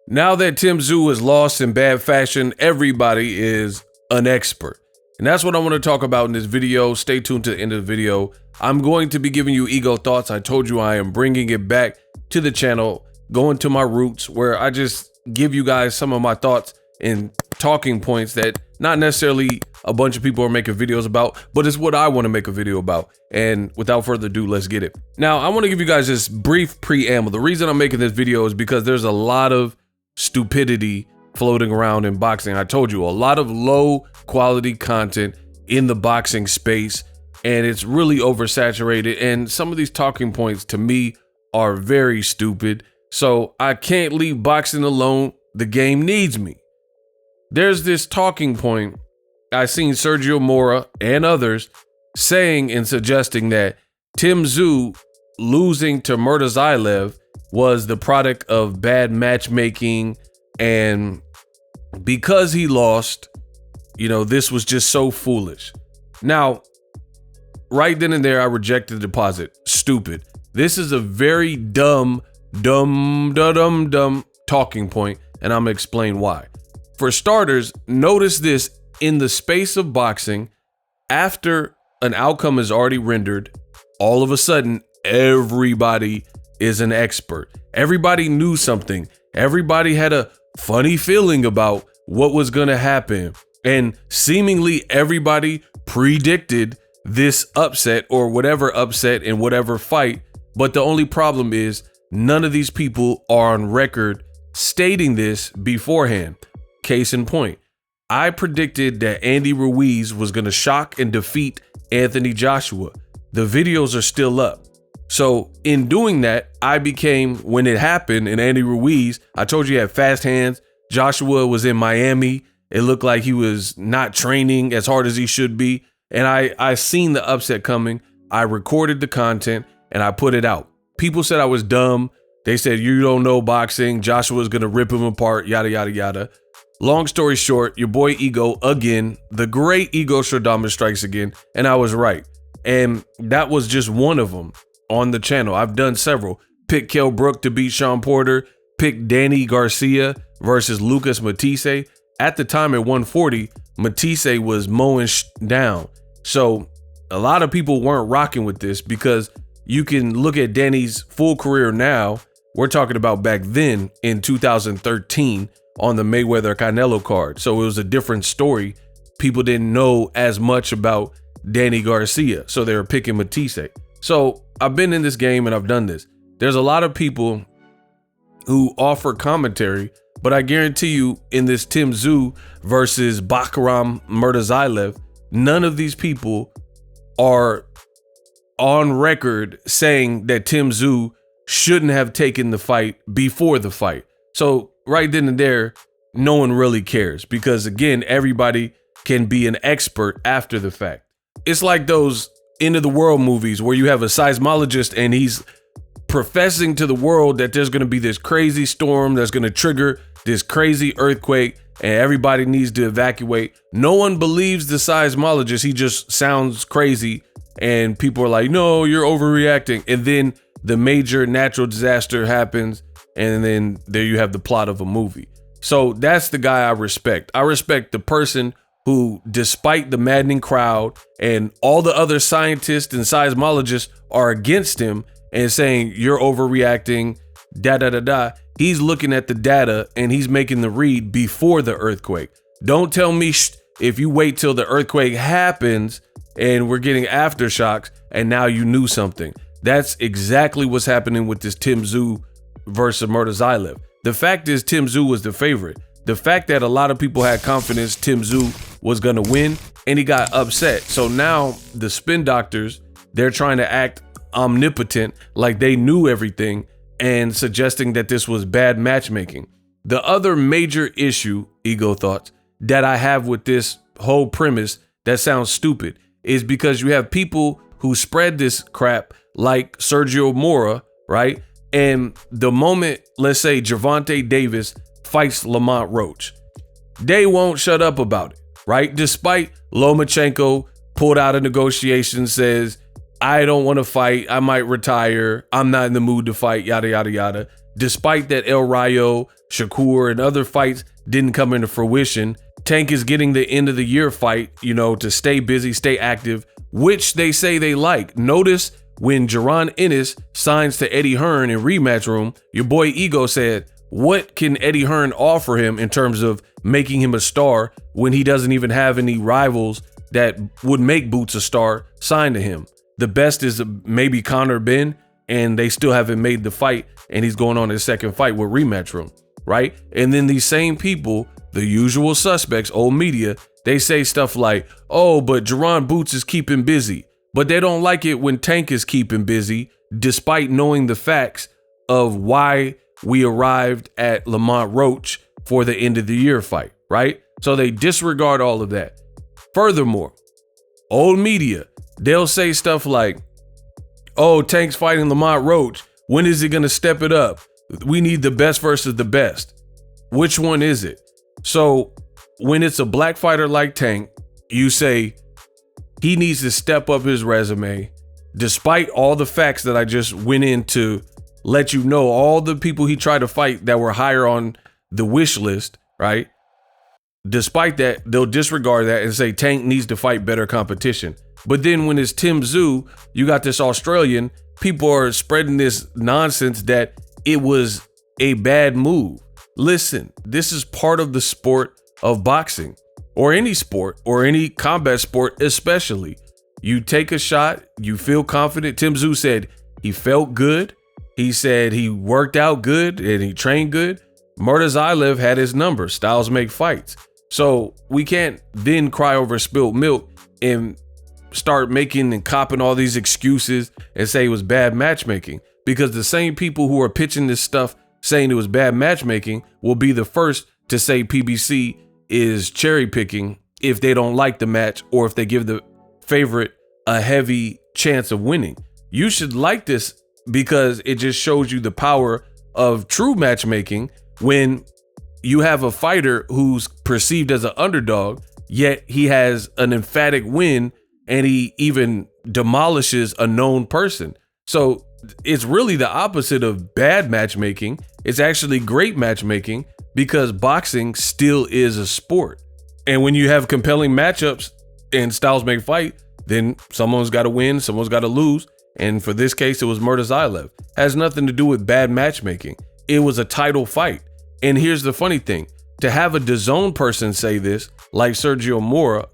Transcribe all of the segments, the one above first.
Now that Tszyu is lost in bad fashion, everybody is an expert. And that's what I want to talk about in this video. Stay tuned to the end of the video. I'm going to be giving you ego thoughts. I told you I am bringing it back to the channel, going to my roots, where I just give you guys some of my thoughts and talking points that not necessarily a bunch of people are making videos about, but it's what I want to make a video about. And without further ado, let's get it. Now, I want to give you guys this brief preamble. The reason I'm making this video is because there's a lot of stupidity floating around in boxing. I told you, a lot of low quality content in the boxing space, and it's really oversaturated. And some of these talking points to me are very stupid. So I can't leave boxing alone. The game needs me. There's this talking point I've seen Sergio Mora and others saying and suggesting that Tszyu losing to Murtazaev was the product of bad matchmaking, and because he lost, you know, this was just so foolish. Now, right then and there, I rejected the deposit. Stupid. This is a very dumb talking point, and I'm gonna explain why. For starters, notice this: in the space of boxing, after an outcome is already rendered, all of a sudden, everybody is an expert. Everybody knew something. Everybody had a funny feeling about what was going to happen. And seemingly everybody predicted this upset or whatever upset in whatever fight. But the only problem is none of these people are on record stating this beforehand. Case in point, I predicted that Andy Ruiz was going to shock and defeat Anthony Joshua. The videos are still up. So in doing that, I became, when it happened, and Andy Ruiz, I told you he had fast hands. Joshua was in Miami. It looked like he was not training as hard as he should be. And I seen the upset coming. I recorded the content and I put it out. People said I was dumb. They said, you don't know boxing. Joshua's going to rip him apart, yada, yada, yada. Long story short, your boy Ego again, the great Ego Stradamus strikes again. And I was right. And that was just one of them. On the channel, I've done several. Pick Kell Brook to beat Sean Porter. Pick Danny Garcia versus Lucas Matisse. At the time at 140, Matisse was mowing down. So a lot of people weren't rocking with this because you can look at Danny's full career now. We're talking about back then in 2013 on the Mayweather Canelo card. So it was a different story. People didn't know as much about Danny Garcia, so they were picking Matisse. So I've been in this game and I've done this. There's a lot of people who offer commentary, but I guarantee you in this Tszyu versus Bakram Murtazaev, none of these people are on record saying that Tszyu shouldn't have taken the fight before the fight. So right then and there, no one really cares because, again, everybody can be an expert after the fact. It's like those end of the world movies where you have a seismologist and he's professing to the world that there's going to be this crazy storm that's going to trigger this crazy earthquake and everybody needs to evacuate. No one believes the seismologist. He just sounds crazy and people are like, no, you're overreacting. And then the major natural disaster happens and then there you have the plot of a movie. So that's the guy I respect. I respect the person who, despite the maddening crowd and all the other scientists and seismologists are against him and saying you're overreacting, he's looking at the data and he's making the read before the earthquake. Don't tell me if you wait till the earthquake happens and we're getting aftershocks and now you knew something. That's exactly what's happening with this Tszyu versus Murtazaev. The fact is Tszyu was the favorite. The fact that a lot of people had confidence Tszyu was going to win and he got upset. So now the spin doctors, they're trying to act omnipotent like they knew everything and suggesting that this was bad matchmaking. The other major issue, ego thoughts, that I have with this whole premise that sounds stupid is because you have people who spread this crap like Sergio Mora, right? And the moment, let's say Gervonta Davis fights Lamont Roach, they won't shut up about it, right? Despite Lomachenko pulled out of negotiations, says I don't want to fight. I might retire. I'm not in the mood to fight, yada, yada, yada. Despite that El Rayo, Shakur, and other fights didn't come into fruition, Tank is getting the end of the year fight, to stay busy, stay active, which they say they like. Notice when Jaron Ennis signs to Eddie Hearn in Rematch Room, your boy Ego said, what can Eddie Hearn offer him in terms of making him a star when he doesn't even have any rivals that would make Boots a star signed to him? The best is maybe Conor Benn, and they still haven't made the fight, and he's going on his second fight with Rematch Room, right? And then these same people, the usual suspects, old media, they say stuff like, oh, but Jaron Boots is keeping busy. But they don't like it when Tank is keeping busy, despite knowing the facts of why we arrived at Lamont Roach for the end of the year fight, right? So they disregard all of that. Furthermore, old media, they'll say stuff like, oh, Tank's fighting Lamont Roach. When is he going to step it up? We need the best versus the best. Which one is it? So when it's a black fighter like Tank, you say he needs to step up his resume, despite all the facts that I just went into, let you know all the people he tried to fight that were higher on the wish list, right? Despite that, they'll disregard that and say Tank needs to fight better competition. But then when it's Tszyu, you got this Australian, people are spreading this nonsense that it was a bad move. Listen, this is part of the sport of boxing, or any sport, or any combat sport especially. You take a shot, you feel confident. Tszyu said he felt good. He said he worked out good and he trained good. Murtazaev had his number. Styles make fights. So we can't then cry over spilled milk and start making and copping all these excuses and say it was bad matchmaking, because the same people who are pitching this stuff saying it was bad matchmaking will be the first to say PBC is cherry picking if they don't like the match or if they give the favorite a heavy chance of winning. You should like this because it just shows you the power of true matchmaking when you have a fighter who's perceived as an underdog, yet he has an emphatic win and he even demolishes a known person. So it's really the opposite of bad matchmaking. It's actually great matchmaking because boxing still is a sport. And when you have compelling matchups and styles make fight, then someone's got to win, someone's got to lose. And for this case, it was Murtazaev. Has nothing to do with bad matchmaking. It was a title fight. And here's the funny thing, to have a DAZN person say this, like Sergio Mora,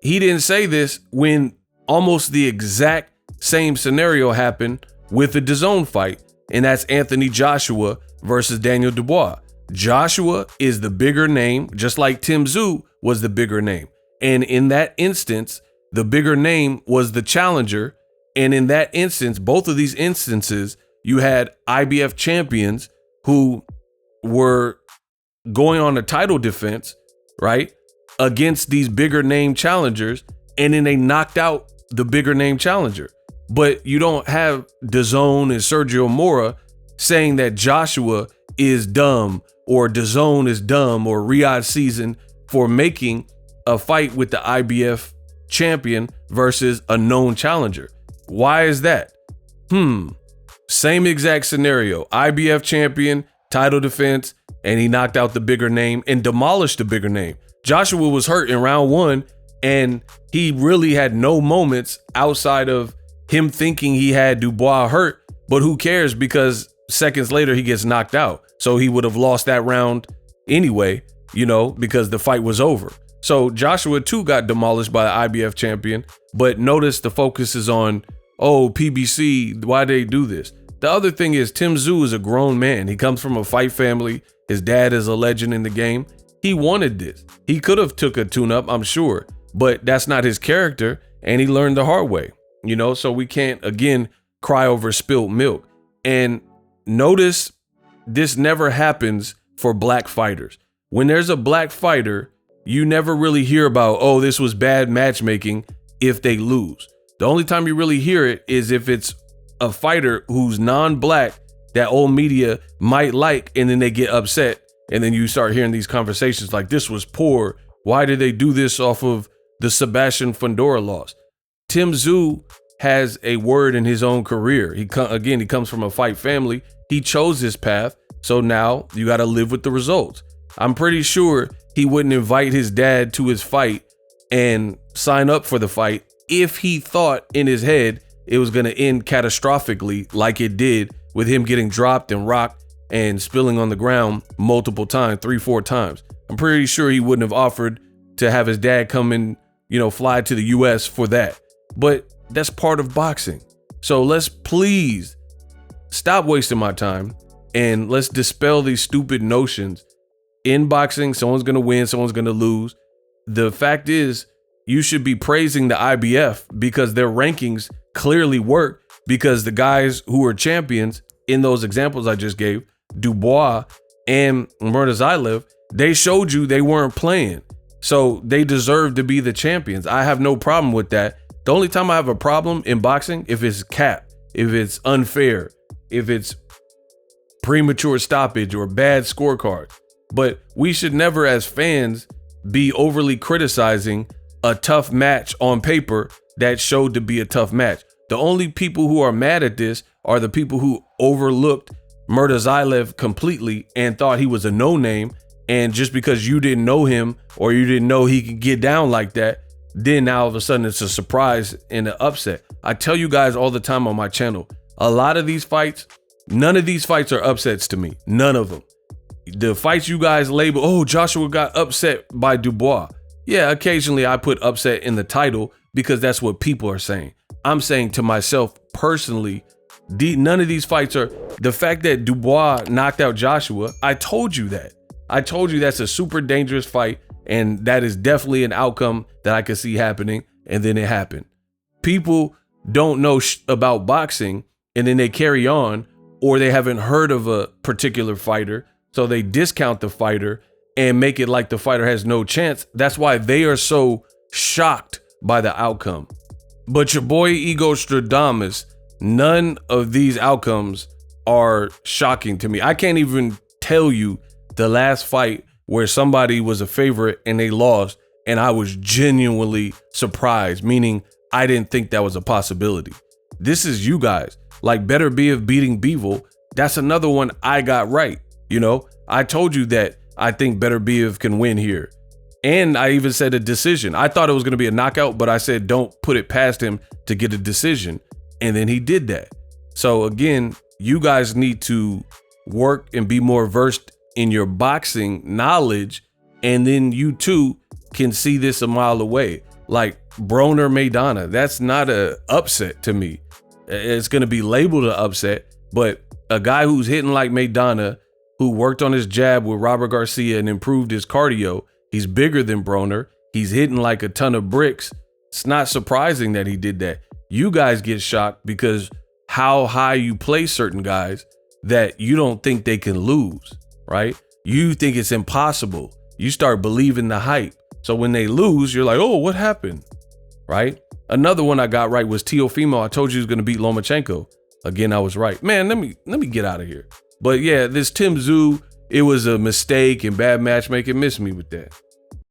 he didn't say this when almost the exact same scenario happened with the DAZN fight, and that's Anthony Joshua versus Daniel Dubois. Joshua is the bigger name, just like Tszyu was the bigger name. And in that instance, the bigger name was the challenger. And in that instance, both of these instances, you had IBF champions who were going on a title defense, right, against these bigger name challengers, and then they knocked out the bigger name challenger. But you don't have DAZN and Sergio Mora saying that Joshua is dumb or DAZN is dumb or Riyadh season for making a fight with the IBF champion versus a known challenger. Why is that? Same exact scenario. IBF champion, title defense, and he knocked out the bigger name and demolished the bigger name. Joshua was hurt in round one, and he really had no moments outside of him thinking he had Dubois hurt, but who cares, because seconds later he gets knocked out. So he would have lost that round anyway, because the fight was over. So Joshua too got demolished by the IBF champion, but notice the focus is on, oh, PBC, why they do this? The other thing is Tszyu is a grown man. He comes from a fight family. His dad is a legend in the game. He wanted this. He could have took a tune-up, I'm sure, but that's not his character, and he learned the hard way, so we can't, again, cry over spilt milk. And notice this never happens for black fighters. When there's a black fighter, you never really hear about, oh, this was bad matchmaking if they lose. The only time you really hear it is if it's a fighter who's non-black that old media might like, and then they get upset. And then you start hearing these conversations like, this was poor. Why did they do this off of the Sebastian Fundora loss? Tszyu has a word in his own career. He comes from a fight family. He chose this path. So now you got to live with the results. I'm pretty sure he wouldn't invite his dad to his fight and sign up for the fight if he thought in his head it was going to end catastrophically like it did, with him getting dropped and rocked and spilling on the ground multiple times, 3-4 times. I'm pretty sure he wouldn't have offered to have his dad come and, fly to the US for that. But that's part of boxing. So let's please stop wasting my time and let's dispel these stupid notions. In boxing, someone's going to win, someone's going to lose. The fact is, you should be praising the IBF because their rankings clearly work, because the guys who are champions in those examples I just gave, Dubois and Murtazaev, they showed you they weren't playing. So they deserve to be the champions. I have no problem with that. The only time I have a problem in boxing, if it's capped, if it's unfair, if it's premature stoppage or bad scorecard. But we should never, as fans, be overly criticizing a tough match on paper that showed to be a tough match. The only people who are mad at this are the people who overlooked Murtazaev completely and thought he was a no-name. And just because you didn't know him or you didn't know he could get down like that, then now all of a sudden it's a surprise and an upset. I tell you guys all the time on my channel, a lot of these fights, none of these fights are upsets to me. None of them. The fights you guys label, oh, Joshua got upset by Dubois. Yeah, occasionally I put upset in the title because that's what people are saying. I'm saying to myself personally, none of these fights are. The fact that Dubois knocked out Joshua, I told you that. I told you that's a super dangerous fight, and that is definitely an outcome that I could see happening, and then it happened. People don't know about boxing, and then they carry on, or they haven't heard of a particular fighter, so they discount the fighter and make it like the fighter has no chance. That's why they are so shocked by the outcome. But your boy Ego Stradamus, none of these outcomes are shocking to me. I can't even tell you the last fight where somebody was a favorite and they lost, and I was genuinely surprised, meaning I didn't think that was a possibility. This is you guys. Like Better Be of beating Bivol, that's another one I got right. I told you that I think Better Be of can win here. And I even said a decision. I thought it was going to be a knockout, but I said don't put it past him to get a decision. And then he did that. So again, you guys need to work and be more versed in your boxing knowledge. And then you too can see this a mile away. Like Broner Maidana, that's not a upset to me. It's going to be labeled an upset, but a guy who's hitting like Maidana, who worked on his jab with Robert Garcia and improved his cardio, he's bigger than Broner. He's hitting like a ton of bricks. It's not surprising that he did that. You guys get shocked because how high you play certain guys that you don't think they can lose, right? You think it's impossible. You start believing the hype. So when they lose, you're like, oh, what happened, right? Another one I got right was Teofimo. I told you he was going to beat Lomachenko. Again, I was right. Man, let me get out of here. But yeah, this Tszyu, it was a mistake and bad matchmaking. Miss me with that.